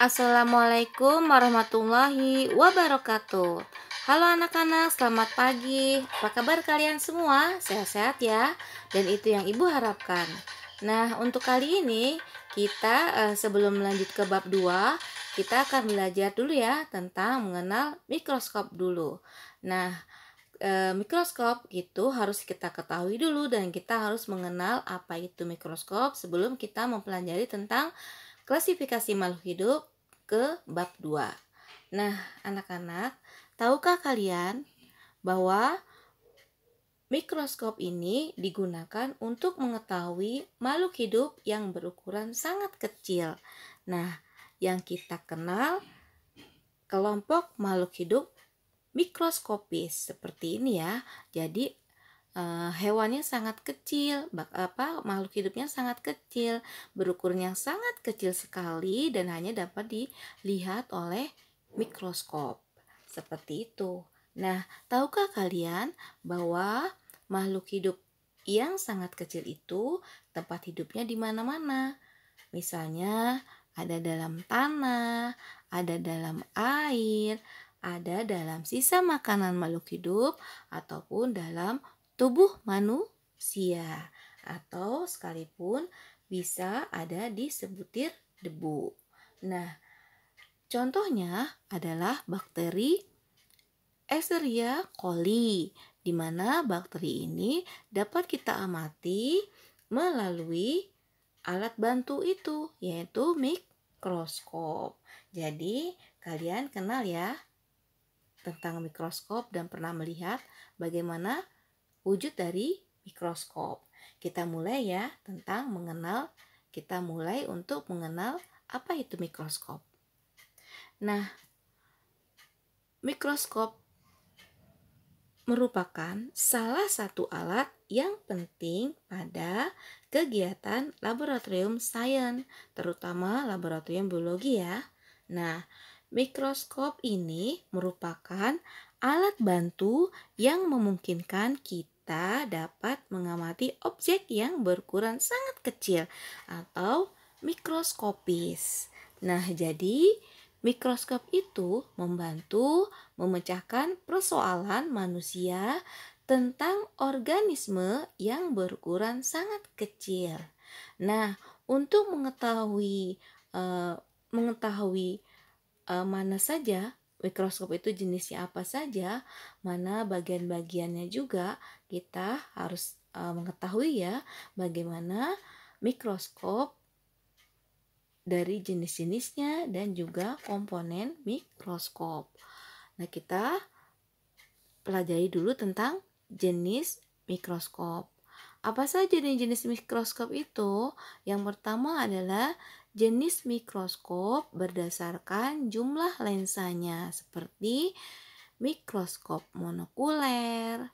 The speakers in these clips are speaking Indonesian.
Assalamualaikum warahmatullahi wabarakatuh. Halo anak-anak, selamat pagi. Apa kabar kalian semua? Sehat-sehat ya. Dan itu yang Ibu harapkan. Nah, untuk kali ini kita sebelum lanjut ke bab 2, kita akan belajar dulu ya tentang mengenal mikroskop dulu. Nah, mikroskop itu harus kita ketahui dulu dan kita harus mengenal apa itu mikroskop sebelum kita mempelajari tentang klasifikasi makhluk hidup ke bab 2. Nah, anak-anak, tahukah kalian bahwa mikroskop ini digunakan untuk mengetahui makhluk hidup yang berukuran sangat kecil. Nah, yang kita kenal kelompok makhluk hidup mikroskopis seperti ini ya. Jadi hewannya sangat kecil, makhluk hidupnya sangat kecil, berukuran yang sangat kecil sekali dan hanya dapat dilihat oleh mikroskop. Seperti itu. Nah, tahukah kalian bahwa makhluk hidup yang sangat kecil itu tempat hidupnya di mana-mana? Misalnya ada dalam tanah, ada dalam air, ada dalam sisa makanan makhluk hidup, ataupun dalam tubuh manusia, atau sekalipun bisa ada di sebutir debu. Nah, contohnya adalah bakteri Escherichia coli, di mana bakteri ini dapat kita amati melalui alat bantu itu, yaitu mikroskop. Jadi, kalian kenal ya tentang mikroskop dan pernah melihat bagaimana wujud dari mikroskop. Kita mulai ya kita mulai untuk mengenal apa itu mikroskop. Nah, mikroskop merupakan salah satu alat yang penting pada kegiatan laboratorium sains, terutama laboratorium biologi ya. Nah, mikroskop ini merupakan alat bantu yang memungkinkan kita dapat mengamati objek yang berukuran sangat kecil atau mikroskopis. Nah, jadi mikroskop itu membantu memecahkan persoalan manusia tentang organisme yang berukuran sangat kecil. Nah, untuk mengetahui mana saja mikroskop itu jenisnya apa saja, mana bagian-bagiannya juga kita harus mengetahui ya bagaimana mikroskop dari jenis-jenisnya dan juga komponen mikroskop. Nah, kita pelajari dulu tentang jenis mikroskop. Apa saja jenis mikroskop itu? Yang pertama adalah jenis mikroskop berdasarkan jumlah lensanya, seperti mikroskop monokuler,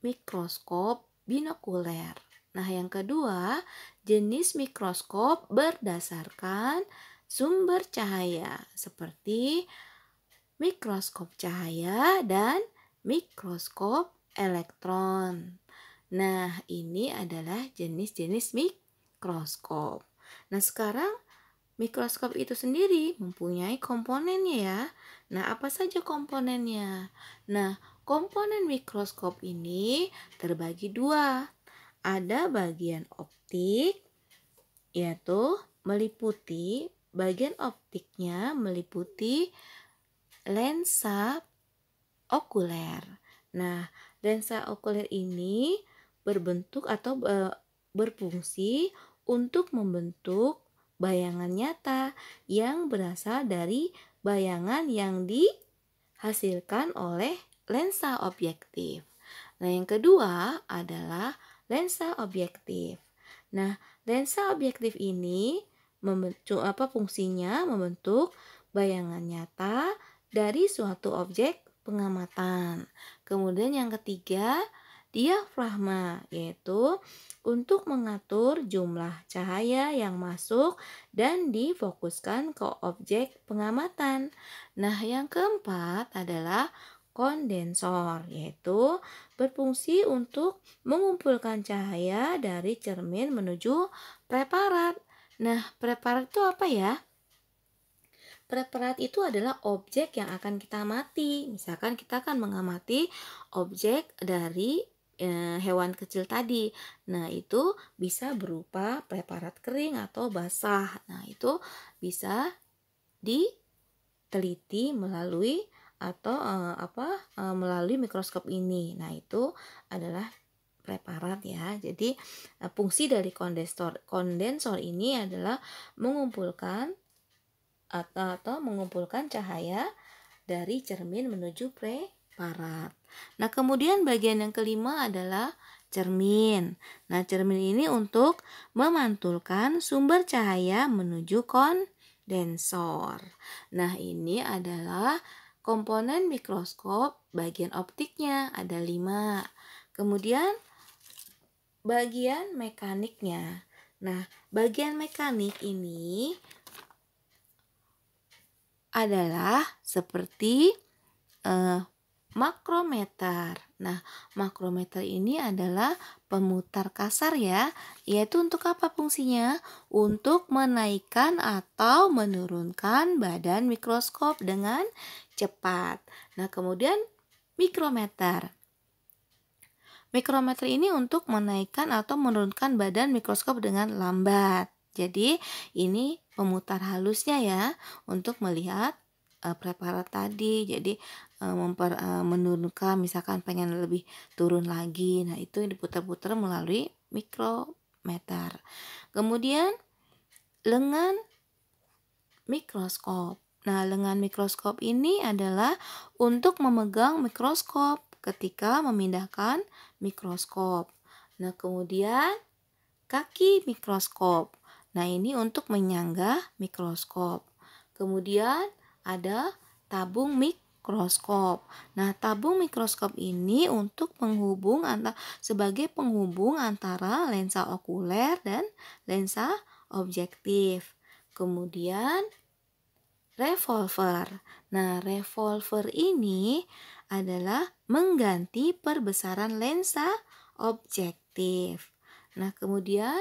mikroskop binokuler. Nah, yang kedua, jenis mikroskop berdasarkan sumber cahaya, seperti mikroskop cahaya dan mikroskop elektron. Nah, ini adalah jenis-jenis mikroskop. Nah, sekarang mikroskop itu sendiri mempunyai komponennya ya. Nah, apa saja komponennya? Nah, komponen mikroskop ini terbagi dua. Ada bagian optik, yaitu bagian optiknya meliputi lensa okuler. Nah, lensa okuler ini berbentuk atau berfungsi untuk membentuk bayangan nyata yang berasal dari bayangan yang dihasilkan oleh lensa objektif. Nah, yang kedua adalah lensa objektif. Nah, lensa objektif ini fungsinya membentuk bayangan nyata dari suatu objek pengamatan. Kemudian yang ketiga, diafragma, yaitu untuk mengatur jumlah cahaya yang masuk dan difokuskan ke objek pengamatan. Nah, yang keempat adalah kondensor, yaitu berfungsi untuk mengumpulkan cahaya dari cermin menuju preparat. Nah, preparat itu apa ya? Preparat itu adalah objek yang akan kita amati. Misalkan kita akan mengamati objek dari hewan kecil tadi. Nah, itu bisa berupa preparat kering atau basah. Nah, itu bisa diteliti melalui atau melalui mikroskop ini. Nah, itu adalah preparat ya. Jadi fungsi dari kondensor ini adalah mengumpulkan atau mengumpulkan cahaya dari cermin menuju preparat. Nah, kemudian bagian yang kelima adalah cermin. Nah, cermin ini untuk memantulkan sumber cahaya menuju kondensor. Nah, ini adalah komponen mikroskop. Bagian optiknya ada 5. Kemudian bagian mekaniknya. Nah, bagian mekanik ini adalah seperti makrometer. Nah, makrometer ini adalah pemutar kasar ya, yaitu untuk apa fungsinya? Untuk menaikkan atau menurunkan badan mikroskop dengan cepat. Nah, kemudian mikrometer. Mikrometer ini untuk menaikkan atau menurunkan badan mikroskop dengan lambat. Jadi, ini pemutar halusnya ya untuk melihat preparat tadi. Jadi menurunkan, misalkan pengen lebih turun lagi. Nah, itu diputar-putar melalui mikrometer. Kemudian lengan mikroskop. Nah, lengan mikroskop ini adalah untuk memegang mikroskop ketika memindahkan mikroskop. Nah, kemudian kaki mikroskop. Nah, ini untuk menyanggah mikroskop. Kemudian ada tabung mikroskop. Nah, tabung mikroskop ini untuk sebagai penghubung antara lensa okuler dan lensa objektif. Kemudian revolver. Nah, revolver ini adalah mengganti perbesaran lensa objektif. Nah, kemudian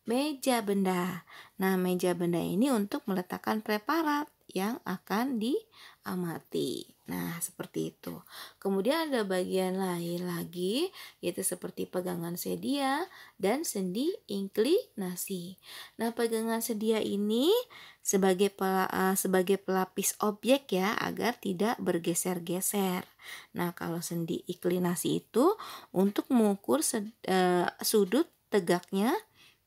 meja benda. Nah, meja benda ini untuk meletakkan preparat yang akan diamati. Nah, seperti itu. Kemudian ada bagian lain lagi, yaitu seperti pegangan sedia dan sendi inklinasi. Nah, pegangan sedia ini sebagai pelapis objek ya, agar tidak bergeser-geser. Nah, kalau sendi inklinasi itu untuk mengukur sudut tegaknya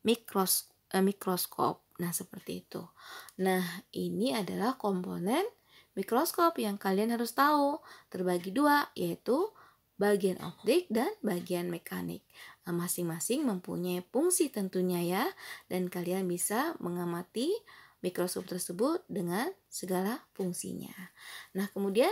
mikroskop. Nah, seperti itu. Nah, ini adalah komponen mikroskop yang kalian harus tahu. Terbagi 2, yaitu bagian optik dan bagian mekanik. Masing-masing mempunyai fungsi tentunya ya, dan kalian bisa mengamati mikroskop tersebut dengan segala fungsinya. Nah, kemudian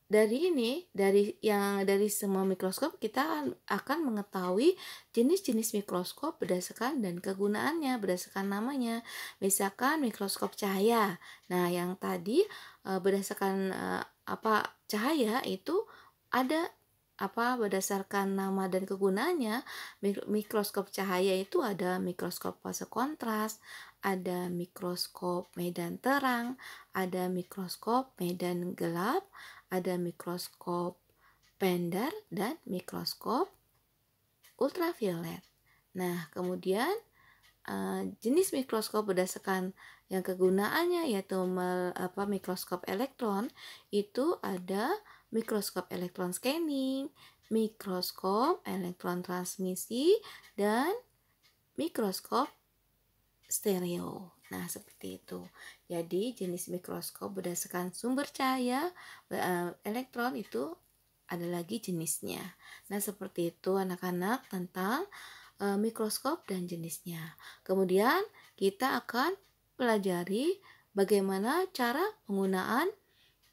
dari semua mikroskop kita akan mengetahui jenis-jenis mikroskop berdasarkan dan kegunaannya, berdasarkan namanya. Misalkan mikroskop cahaya. Nah, yang tadi berdasarkan cahaya itu ada berdasarkan nama dan kegunaannya. Mikroskop cahaya itu ada mikroskop fase kontras, ada mikroskop medan terang, ada mikroskop medan gelap, ada mikroskop pendar dan mikroskop ultraviolet. Nah, kemudian jenis mikroskop berdasarkan yang kegunaannya yaitu mikroskop elektron itu ada mikroskop elektron scanning, mikroskop elektron transmisi, dan mikroskop stereo. Nah, seperti itu. Jadi, jenis mikroskop berdasarkan sumber cahaya elektron itu ada lagi jenisnya. Nah, seperti itu anak-anak tentang mikroskop dan jenisnya. Kemudian, kita akan pelajari bagaimana cara penggunaan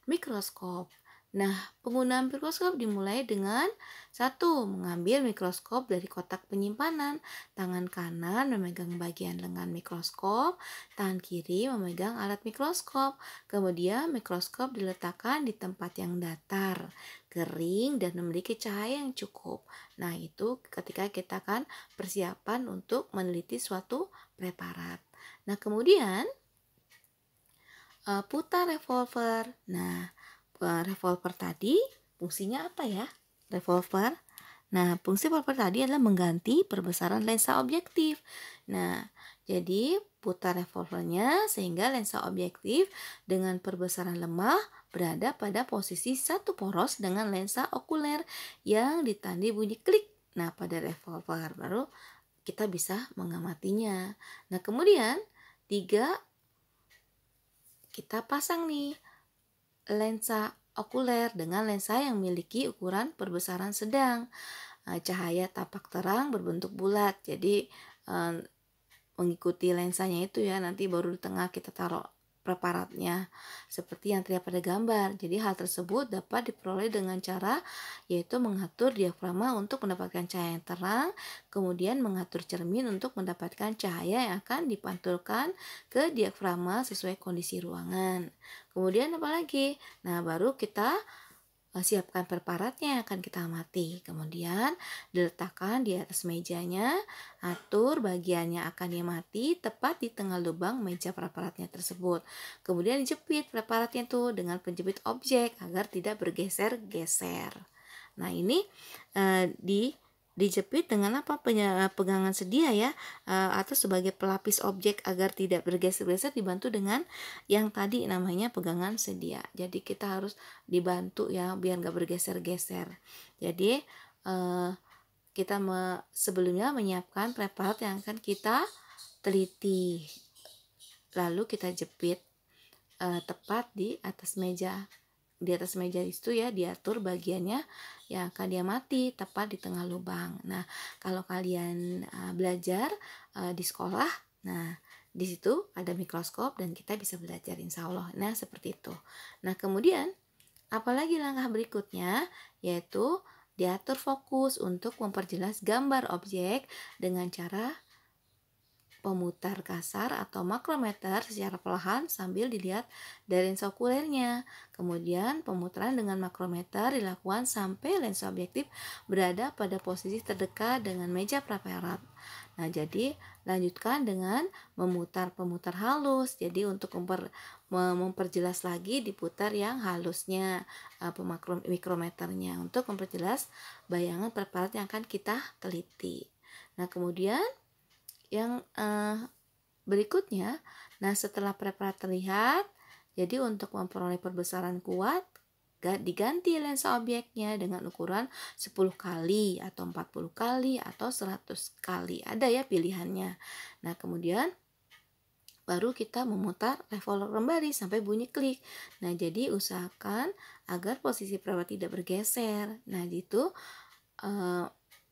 mikroskop. Nah, penggunaan mikroskop dimulai dengan 1. Mengambil mikroskop dari kotak penyimpanan. Tangan kanan memegang bagian lengan mikroskop, tangan kiri memegang alat mikroskop. Kemudian mikroskop diletakkan di tempat yang datar, kering, dan memiliki cahaya yang cukup. Nah, itu ketika kita akan persiapan untuk meneliti suatu preparat. Nah, kemudian putar revolver. Nah, revolver tadi fungsinya apa ya? Revolver. Nah, fungsi revolver tadi adalah mengganti perbesaran lensa objektif. Nah, jadi putar revolvernya sehingga lensa objektif dengan perbesaran lemah berada pada posisi satu poros dengan lensa okuler yang ditandai bunyi klik. Nah, pada revolver baru kita bisa mengamatinya. Nah, kemudian tiga, kita pasang nih lensa okuler dengan lensa yang memiliki ukuran perbesaran sedang. Cahaya tampak terang berbentuk bulat. Jadi mengikuti lensanya itu ya, nanti baru di tengah kita taruh preparatnya seperti yang terlihat pada gambar. Jadi hal tersebut dapat diperoleh dengan cara yaitu mengatur diafragma untuk mendapatkan cahaya yang terang, kemudian mengatur cermin untuk mendapatkan cahaya yang akan dipantulkan ke diafragma sesuai kondisi ruangan. Kemudian apa lagi? Nah, baru kita siapkan preparatnya yang akan kita amati. Kemudian diletakkan di atas mejanya, atur bagiannya akan diamati tepat di tengah lubang meja preparatnya tersebut. Kemudian dijepit preparatnya itu dengan penjepit objek agar tidak bergeser-geser. Nah, ini dijepit dengan apa? Pegangan sedia ya, atau sebagai pelapis objek agar tidak bergeser-geser, dibantu dengan yang tadi namanya pegangan sedia. Jadi kita harus dibantu ya biar nggak bergeser-geser. Jadi kita sebelumnya menyiapkan preparat yang akan kita teliti, lalu kita jepit tepat di atas meja. Di atas meja itu ya diatur bagiannya yang akan diamati tepat di tengah lubang. Nah, kalau kalian belajar di sekolah, nah di situ ada mikroskop dan kita bisa belajar insya Allah. Nah, seperti itu. Nah, kemudian apalagi langkah berikutnya yaitu diatur fokus untuk memperjelas gambar objek dengan cara pemutar kasar atau makrometer secara perlahan sambil dilihat dari lensa okulernya. Kemudian pemutaran dengan makrometer dilakukan sampai lensa objektif berada pada posisi terdekat dengan meja preparat. Nah, jadi lanjutkan dengan memutar pemutar halus. Jadi untuk memperjelas lagi diputar yang halusnya mikrometernya untuk memperjelas bayangan preparat yang akan kita teliti. Nah, kemudian yang berikutnya, nah setelah preparat terlihat, jadi untuk memperoleh perbesaran kuat diganti lensa objeknya dengan ukuran 10 kali atau 40 kali atau 100 kali, ada ya pilihannya. Nah, kemudian baru kita memutar revolver kembali sampai bunyi klik. Nah, jadi usahakan agar posisi preparat tidak bergeser. Nah, gitu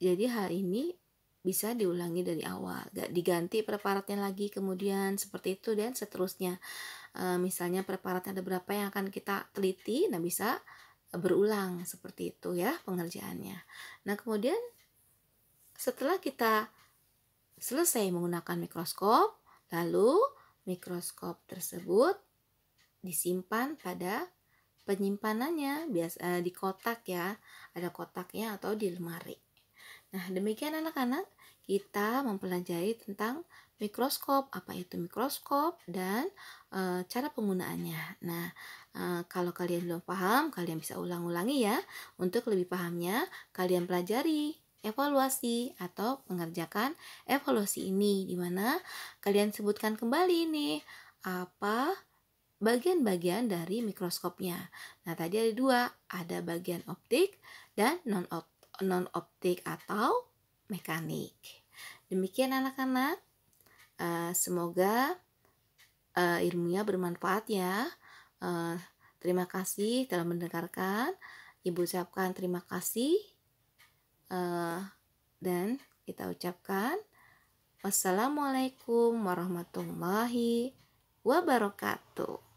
jadi hal ini bisa diulangi dari awal, gak diganti preparatnya lagi kemudian seperti itu dan seterusnya. Misalnya preparatnya ada berapa yang akan kita teliti, nah bisa berulang seperti itu ya pengerjaannya. Nah, kemudian setelah kita selesai menggunakan mikroskop, lalu mikroskop tersebut disimpan pada penyimpanannya, biasa di kotak ya, ada kotaknya atau di lemari. Nah, demikian anak-anak, kita mempelajari tentang mikroskop, apa itu mikroskop dan cara penggunaannya. Nah, kalau kalian belum paham, kalian bisa ulang-ulangi ya. Untuk lebih pahamnya, kalian pelajari evaluasi atau mengerjakan evaluasi ini, di mana kalian sebutkan kembali nih apa bagian-bagian dari mikroskopnya. Nah, tadi ada dua, ada bagian optik dan non-optik atau mekanik. Demikian anak-anak, semoga ilmunya bermanfaat ya. Terima kasih telah mendengarkan. Ibu ucapkan terima kasih dan kita ucapkan wassalamualaikum warahmatullahi wabarakatuh.